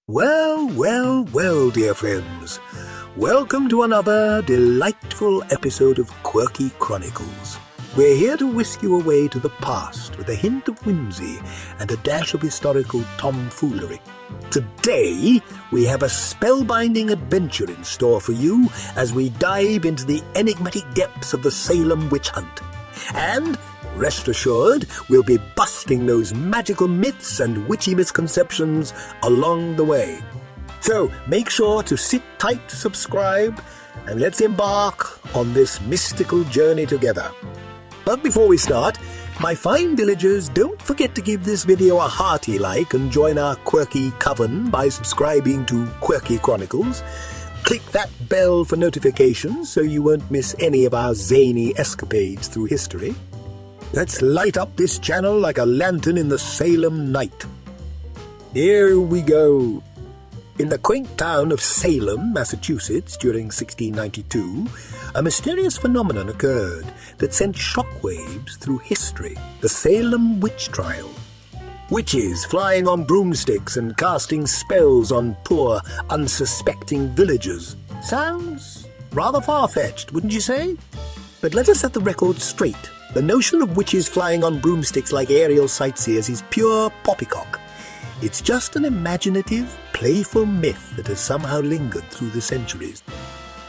Well, well, well, dear friends. Welcome to another delightful episode of Quirky Chronicles. We're here to whisk you away to the past with a hint of whimsy and a dash of historical tomfoolery. Today, we have a spellbinding adventure in store for you as we dive into the enigmatic depths of the Salem Witch Hunt. And rest assured, we'll be busting those magical myths and witchy misconceptions along the way. So make sure to sit tight, subscribe, and let's embark on this mystical journey together. But before we start, my fine villagers, don't forget to give this video a hearty like and join our quirky coven by subscribing to Quirky Chronicles. Click that bell for notifications so you won't miss any of our zany escapades through history. Let's light up this channel like a lantern in the Salem night. Here we go. In the quaint town of Salem, Massachusetts, during 1692, a mysterious phenomenon occurred that sent shockwaves through history: the Salem Witch Trials. Witches flying on broomsticks and casting spells on poor, unsuspecting villagers. Sounds rather far-fetched, wouldn't you say? But let us set the record straight. The notion of witches flying on broomsticks like aerial sightseers is pure poppycock. It's just an imaginative, playful myth that has somehow lingered through the centuries.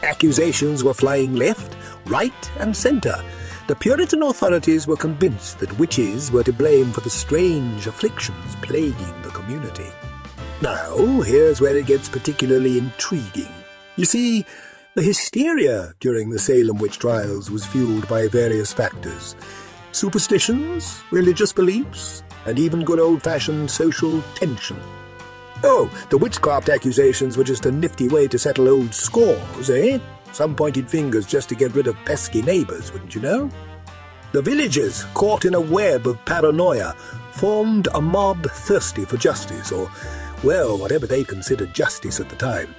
Accusations were flying left, right, and centre. The Puritan authorities were convinced that witches were to blame for the strange afflictions plaguing the community. Now, here's where it gets particularly intriguing. You see, the hysteria during the Salem Witch Trials was fueled by various factors: superstitions, religious beliefs, and even good old-fashioned social tension. Oh, the witchcraft accusations were just a nifty way to settle old scores, eh? Some pointed fingers just to get rid of pesky neighbours, wouldn't you know? The villagers, caught in a web of paranoia, formed a mob thirsty for justice, or, well, whatever they considered justice at the time.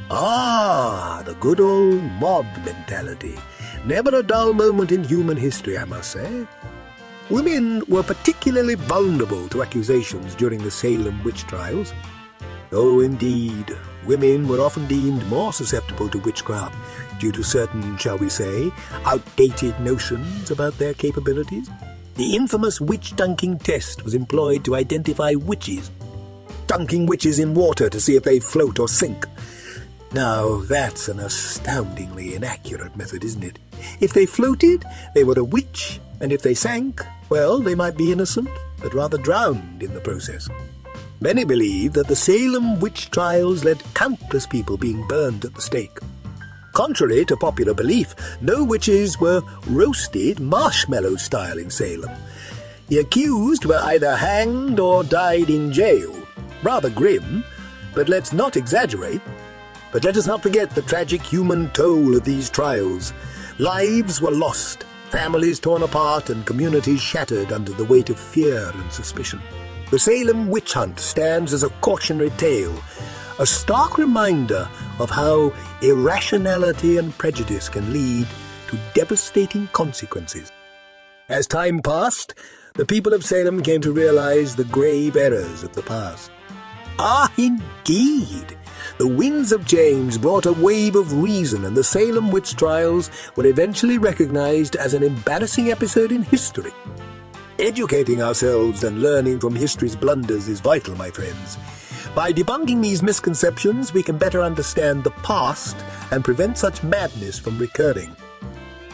Ah, the good old mob mentality. Never a dull moment in human history, I must say. Women were particularly vulnerable to accusations during the Salem Witch Trials. Oh, indeed, women were often deemed more susceptible to witchcraft due to certain, shall we say, outdated notions about their capabilities. The infamous witch-dunking test was employed to identify witches, dunking witches in water to see if they float or sink. Now, that's an astoundingly inaccurate method, isn't it? If they floated, they were a witch, and if they sank, well, they might be innocent, but rather drowned in the process. Many believe that the Salem Witch Trials led countless people being burned at the stake. Contrary to popular belief, no witches were roasted marshmallow style in Salem. The accused were either hanged or died in jail. Rather grim, but let's not exaggerate. But let us not forget the tragic human toll of these trials. Lives were lost, families torn apart, and communities shattered under the weight of fear and suspicion. The Salem Witch Hunt stands as a cautionary tale, a stark reminder of how irrationality and prejudice can lead to devastating consequences. As time passed, the people of Salem came to realize the grave errors of the past. Ah, indeed! The winds of change brought a wave of reason, and the Salem Witch Trials were eventually recognized as an embarrassing episode in history. Educating ourselves and learning from history's blunders is vital, my friends. By debunking these misconceptions, we can better understand the past and prevent such madness from recurring.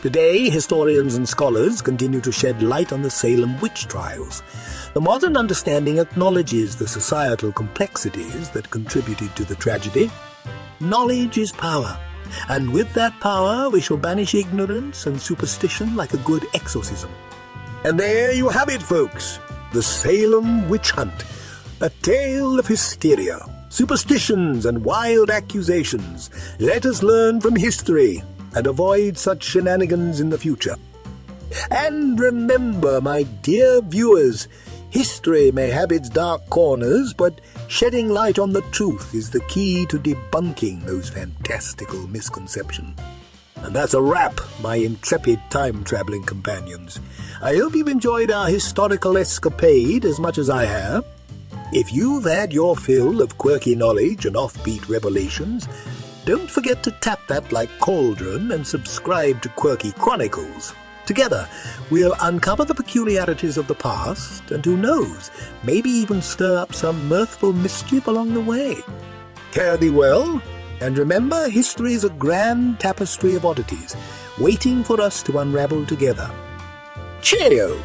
Today, historians and scholars continue to shed light on the Salem Witch Trials. The modern understanding acknowledges the societal complexities that contributed to the tragedy. Knowledge is power, and with that power we shall banish ignorance and superstition like a good exorcism. And there you have it, folks, the Salem Witch Hunt, a tale of hysteria, superstitions, and wild accusations. Let us learn from history and avoid such shenanigans in the future. And remember, my dear viewers, history may have its dark corners, but shedding light on the truth is the key to debunking those fantastical misconceptions. And that's a wrap, my intrepid time-traveling companions. I hope you've enjoyed our historical escapade as much as I have. If you've had your fill of quirky knowledge and offbeat revelations, don't forget to tap that like cauldron and subscribe to Quirky Chronicles. Together, we'll uncover the peculiarities of the past, and who knows, maybe even stir up some mirthful mischief along the way. Fare thee well, and remember, history is a grand tapestry of oddities, waiting for us to unravel together. Cheerio!